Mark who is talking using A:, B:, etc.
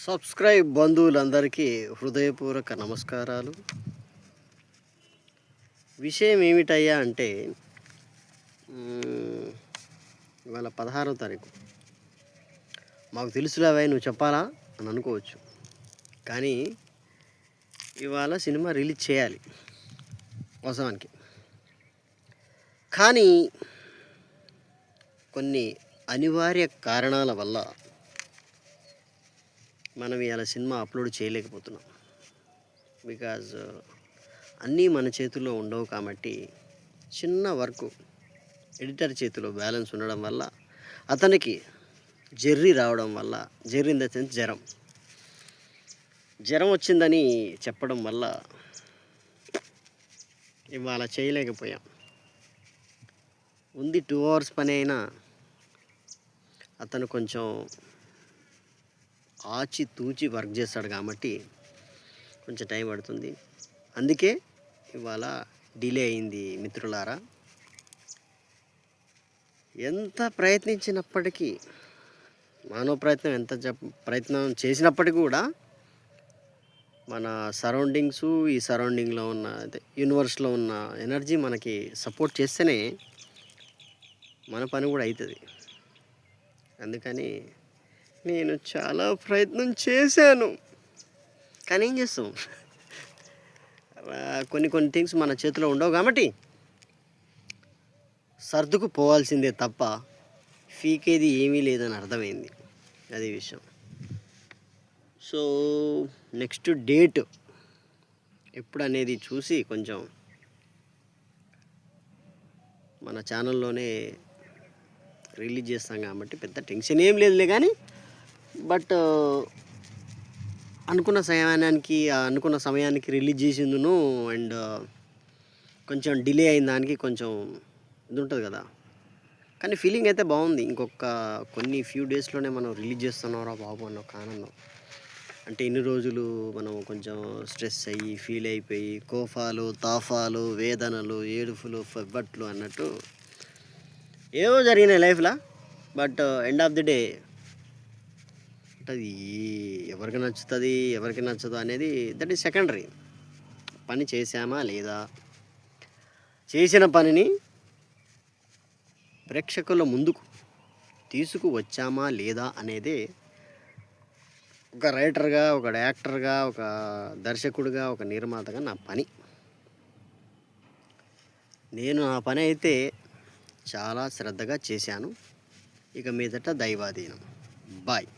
A: Subscribe బంధువులందరికీ హృదయపూర్వక నమస్కారాలు. విషయం ఏమిటయ్యా అంటే ఇవాళ 16వ తారీఖు. మాకు తెలుసులేవా నువ్వు చెప్పాలా అని అనుకోవచ్చు, కానీ ఇవాళ సినిమా రిలీజ్ చేయాలి వాస్తవానికి. కానీ కొన్ని అనివార్య కారణాల వల్ల మనం ఇవాళ సినిమా అప్లోడ్ చేయలేకపోతున్నాం. బికాజ్ అన్నీ మన చేతుల్లో ఉండవు కాబట్టి చిన్న వర్క్ ఎడిటర్ చేతిలో బ్యాలెన్స్ ఉండడం వల్ల, అతనికి జెర్రీ రావడం వల్ల, జెర్రీ ఇన్ ద సెన్స్ జ్వరం వచ్చిందని చెప్పడం వల్ల ఇవాళ చేయలేకపోయాం. ఉంది 2 hours పని అయినా అతను కొంచెం ఆచి తూచి వర్క్ చేస్తాడు కాబట్టి కొంచెం టైం పడుతుంది. అందుకే ఇవాళ డిలే అయింది మిత్రులారా. ఎంత ప్రయత్నించినప్పటికీ, మానవ ప్రయత్నం ఎంత ప్రయత్నం చేసినప్పటికీ కూడా మన సరౌండింగ్స్, ఈ సరౌండింగ్లో ఉన్న యూనివర్స్లో ఉన్న ఎనర్జీ మనకి సపోర్ట్ చేస్తేనే మన పని కూడా అవుతుంది. అందుకని నేను చాలా ప్రయత్నం చేశాను, కానీ ఏం చేస్తాం, కొన్ని థింగ్స్ మన చేతిలో ఉండవు కాబట్టి సర్దుకు పోవాల్సిందే తప్ప ఫీకేది ఏమీ లేదని అర్థమైంది. అది విషయం. సో నెక్స్ట్ డేట్ ఎప్పుడు అనేది చూసి కొంచెం మన ఛానల్లోనే రిలీజ్ చేస్తాం కాబట్టి పెద్ద టెన్షన్ ఏం లేదులే. కానీ బట్ అనుకున్న సమయానికి రిలీజ్ చేసిందును అండ్ కొంచెం డిలే అయిన దానికి కొంచెం ఇది ఉంటుంది కదా. కానీ ఫీలింగ్ అయితే బాగుంది. ఇంకొక కొన్ని ఫ్యూ డేస్లోనే మనం రిలీజ్ చేస్తున్నారా బాబు అన్న ఒక ఆనందం. అంటే ఇన్ని రోజులు మనం కొంచెం స్ట్రెస్ అయ్యి ఫీల్ అయిపోయి కోపాలు, తాఫాలు, వేదనలు, ఏడుపులు, ఫెబ్బట్లు అన్నట్టు ఏవో జరిగినాయి లైఫ్లో. But end of the day అది ఎవరికి నచ్చుతుంది, ఎవరికి నచ్చదు అనేది దట్ ఈస్ సెకండరీ. పని చేశామా లేదా, చేసిన పనిని ప్రేక్షకుల ముందుకు తీసుకువచ్చామా లేదా అనేదే ఒక రైటర్గా, ఒక యాక్టర్గా, ఒక దర్శకుడిగా, ఒక నిర్మాతగా నా పని. నేను నా పని అయితే చాలా శ్రద్ధగా చేశాను. ఇక మీదట దైవాధీనం. బాయ్.